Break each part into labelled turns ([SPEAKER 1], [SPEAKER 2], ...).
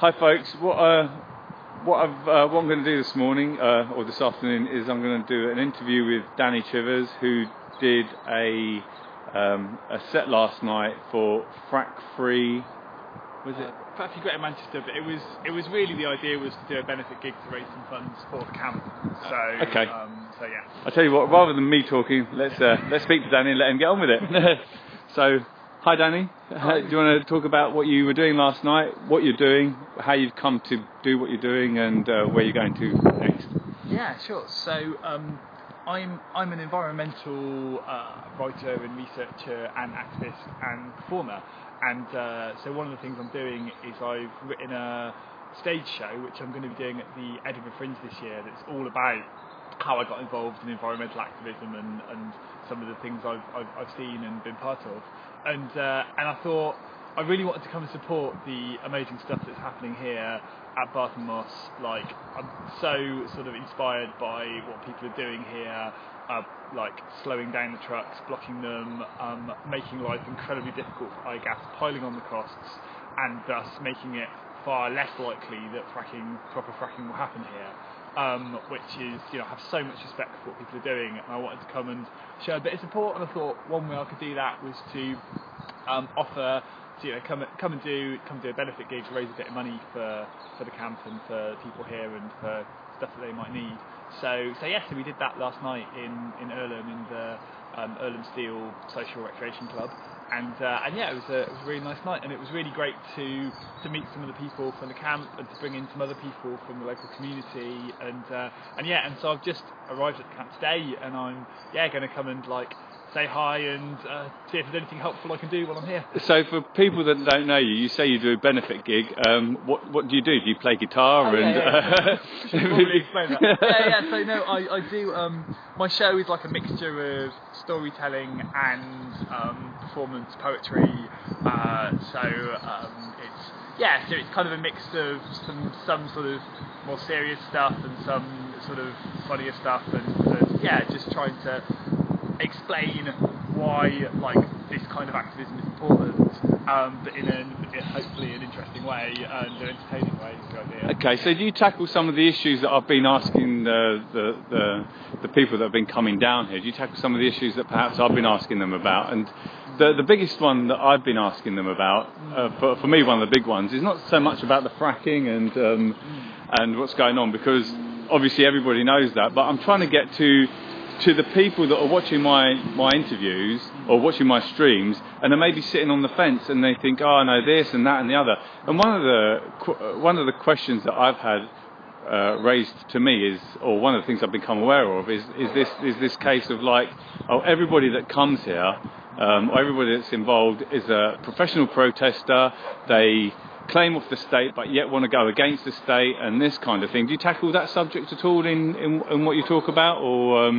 [SPEAKER 1] Hi folks, what I'm going to do this morning, or this afternoon, is I'm going to do an interview with Danny Chivers, who did a set last night for Free. Was it?
[SPEAKER 2] Fracking Greater Manchester, but it was really, the idea was to do a benefit gig to raise some funds for the camp. So
[SPEAKER 1] okay.
[SPEAKER 2] So yeah.
[SPEAKER 1] I'll tell you what, rather than me talking, let's speak to Danny and let him get on with it. So, hi Danny.
[SPEAKER 2] Hi.
[SPEAKER 1] Do you want to talk about what you were doing last night, what you're doing, how you've come to do what you're doing, and where you're going to next?
[SPEAKER 2] Yeah, sure. So I'm an environmental writer and researcher and activist and performer, and so one of the things I'm doing is I've written a stage show which I'm going to be doing at the Edinburgh Fringe this year. That's all about how I got involved in environmental activism and some of the things I've seen and been part of, and I thought I really wanted to come and support the amazing stuff that's happening here at Barton Moss. Like, I'm so sort of inspired by what people are doing here, like slowing down the trucks, blocking them, making life incredibly difficult for iGas, piling on the costs, and thus making it far less likely that proper fracking will happen here. Which is, I have so much respect for what people are doing, and I wanted to come and show a bit of support. And I thought one way I could do that was to offer, come and do a benefit gig to raise a bit of money for the camp and for people here and for stuff that they might need. So we did that last night in Earlham, in the Earlham Steel Social Recreation Club, and yeah, it was a really nice night, and it was really great to meet some of the people from the camp and to bring in some other people from the local community, and so I've just arrived at the camp today, and I'm going to come and say hi and see if there's anything helpful I can do while I'm here.
[SPEAKER 1] So for people that don't know you, you say you do a benefit gig. What do you do? Do you play guitar?
[SPEAKER 2] Should probably explain that. So no, I do. My show is like a mixture of storytelling and performance poetry. So it's kind of a mix of some sort of more serious stuff and some sort of funnier stuff, and just trying to explain why this kind of activism is important, but in hopefully an interesting way and an entertaining way. Is the idea. Okay,
[SPEAKER 1] so do you tackle some of the issues that I've been asking the people that have been coming down here? Do you tackle some of the issues that perhaps I've been asking them about? And the biggest one that I've been asking them about, for me, one of the big ones, is not so much about the fracking and what's going on, because obviously everybody knows that, but I'm trying to get to the people that are watching my interviews or watching my streams, and they may be sitting on the fence and they think, oh, I know this and that and the other. And one of the questions that I've had raised to me is, or one of the things I've become aware of is this case of everybody that comes here, or everybody that's involved is a professional protester. They claim off the state but yet want to go against the state and this kind of thing. Do you tackle that subject at all in what you talk about, or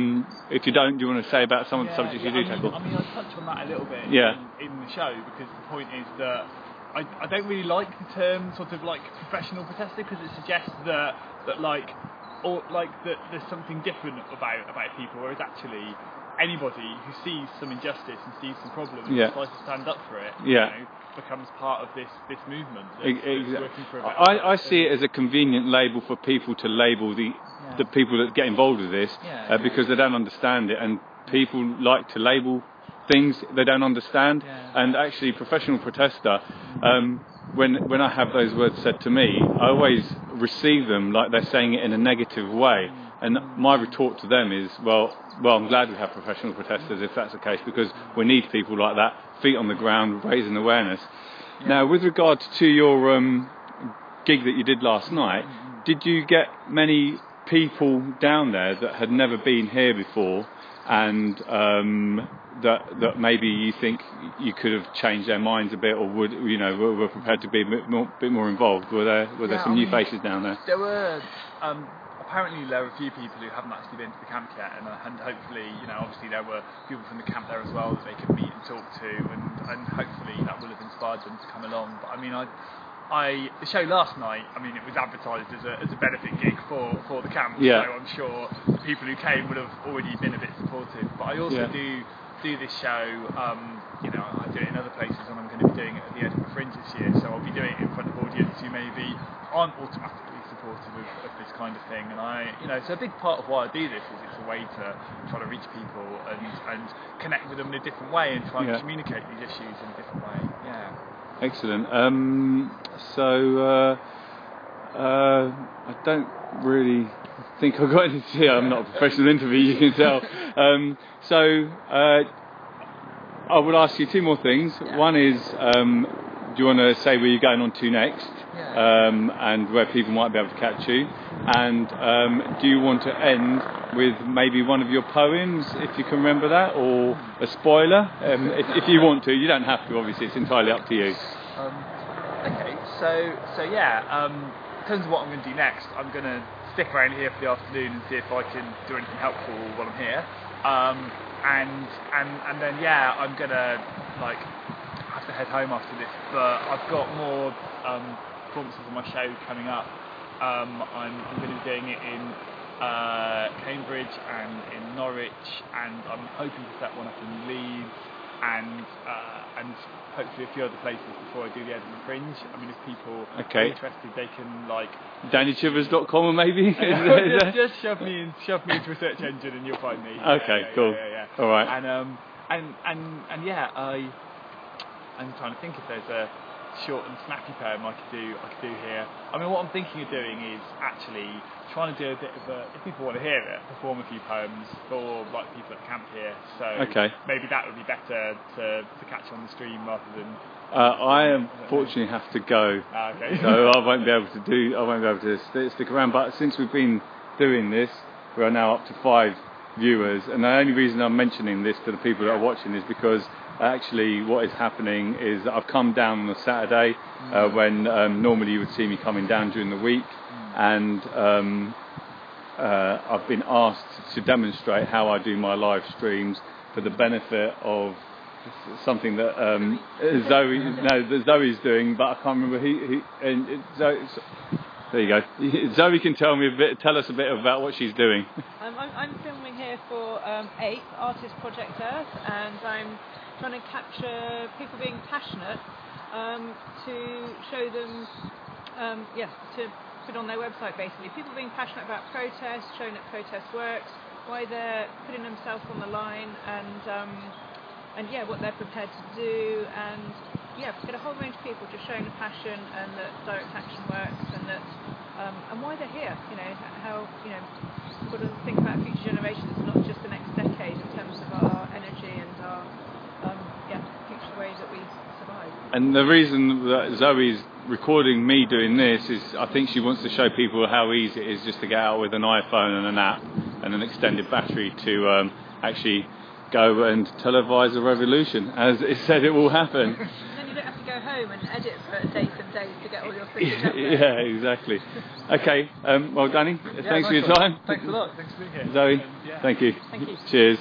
[SPEAKER 1] if you don't, do you want to say about some of the subjects you do tackle?
[SPEAKER 2] I touch on that a little bit in the show, because the point is that I don't really like the term sort of professional protester, because it suggests that there's something different about people, whereas actually anybody who sees some injustice and sees some problem and tries to stand up for it, becomes part of this movement.
[SPEAKER 1] Exactly. I see it as a convenient label for people to label the people that get involved with this, because they don't understand it, and people like to label things they don't understand. And actually, professional protester, when I have those words said to me, I always receive them like they're saying it in a negative way. And my retort to them is, well, I'm glad we have professional protesters if that's the case, because we need people like that, feet on the ground, raising awareness. Now, with regards to your gig that you did last night, did you get many people down there that had never been here before, and that maybe you think you could have changed their minds a bit, or were prepared to be a bit more involved? Were there some new faces down there?
[SPEAKER 2] There were. Apparently there were a few people who haven't actually been to the camp yet, and hopefully, obviously there were people from the camp there as well that they could meet and talk to, and hopefully that will have inspired them to come along. But the show last night, it was advertised as a benefit gig for the camp, so I'm sure the people who came would have already been a bit supportive. But I also do this show, I do it in other places, and I'm going to be doing it at the Edinburgh Fringe this year, so I'll be doing it in front of audience who maybe aren't automatically supportive of this kind of thing. And so a big part of why I do this is it's a way to try to reach people and connect with them in a different way and try and communicate these issues in a different way. Yeah.
[SPEAKER 1] Excellent. I don't really think I've got anything here. I'm not a professional interviewer, you can tell. I would ask you two more things. Yeah. One is, do you want to say where you're going on to next? Yeah. And where people might be able to catch you? And do you want to end with maybe one of your poems, if you can remember that, or a spoiler? If you want to, you don't have to, obviously, it's entirely up to you.
[SPEAKER 2] Okay, so yeah, in terms of what I'm going to do next, I'm going to stick around here for the afternoon and see if I can do anything helpful while I'm here. And then I'm going to have to head home after this, but I've got more performances of my show coming up. I'm going to be doing it in Cambridge and in Norwich, and I'm hoping to set one up in Leeds and hopefully a few other places before I do the Edinburgh Fringe. I mean, if people are interested, they can
[SPEAKER 1] DannyChivers.com or maybe?
[SPEAKER 2] just shove me into a search engine and you'll find me.
[SPEAKER 1] Okay, cool.
[SPEAKER 2] Yeah.
[SPEAKER 1] All right.
[SPEAKER 2] I'm trying to think if there's a short and snappy poem I could do here. I mean, what I'm thinking of doing is actually trying to do a bit of a, if people want to hear it, perform a few poems for people at camp here. So maybe that would be better to catch on the stream rather than.
[SPEAKER 1] I unfortunately have to go, so I won't be able to stick around. But since we've been doing this, we are now up to 5 viewers, and the only reason I'm mentioning this to the people that are watching is because actually what is happening is that I've come down on a Saturday when normally you would see me coming down during the week, and I've been asked to demonstrate how I do my live streams for the benefit of something that Zoe's doing, but I can't remember Zoe. There you go. Zoe can tell us a bit about what she's doing.
[SPEAKER 3] I'm filming here for APE, Artist Project Earth, and I'm trying to capture people being passionate to show them, to put on their website basically. People being passionate about protest, showing that protest works, why they're putting themselves on the line, and what they're prepared to do, and get a whole range of people just showing the passion and that direct action works, and that and why they're here. How we've got to think about future generations, not just the next decade, in terms of our energy and our future ways that we survive.
[SPEAKER 1] And the reason that Zoe's recording me doing this is I think she wants to show people how easy it is just to get out with an iPhone and an app and an extended battery to actually go and televise a revolution, as it said it will happen.
[SPEAKER 3] And then you don't have to go home and edit for days and days to get all your things up there.
[SPEAKER 1] Yeah, exactly. Okay, well, Danny, thanks for your time.
[SPEAKER 2] Thanks a lot. Thanks for being here.
[SPEAKER 1] Zoe, thank you.
[SPEAKER 3] Thank you.
[SPEAKER 1] Cheers.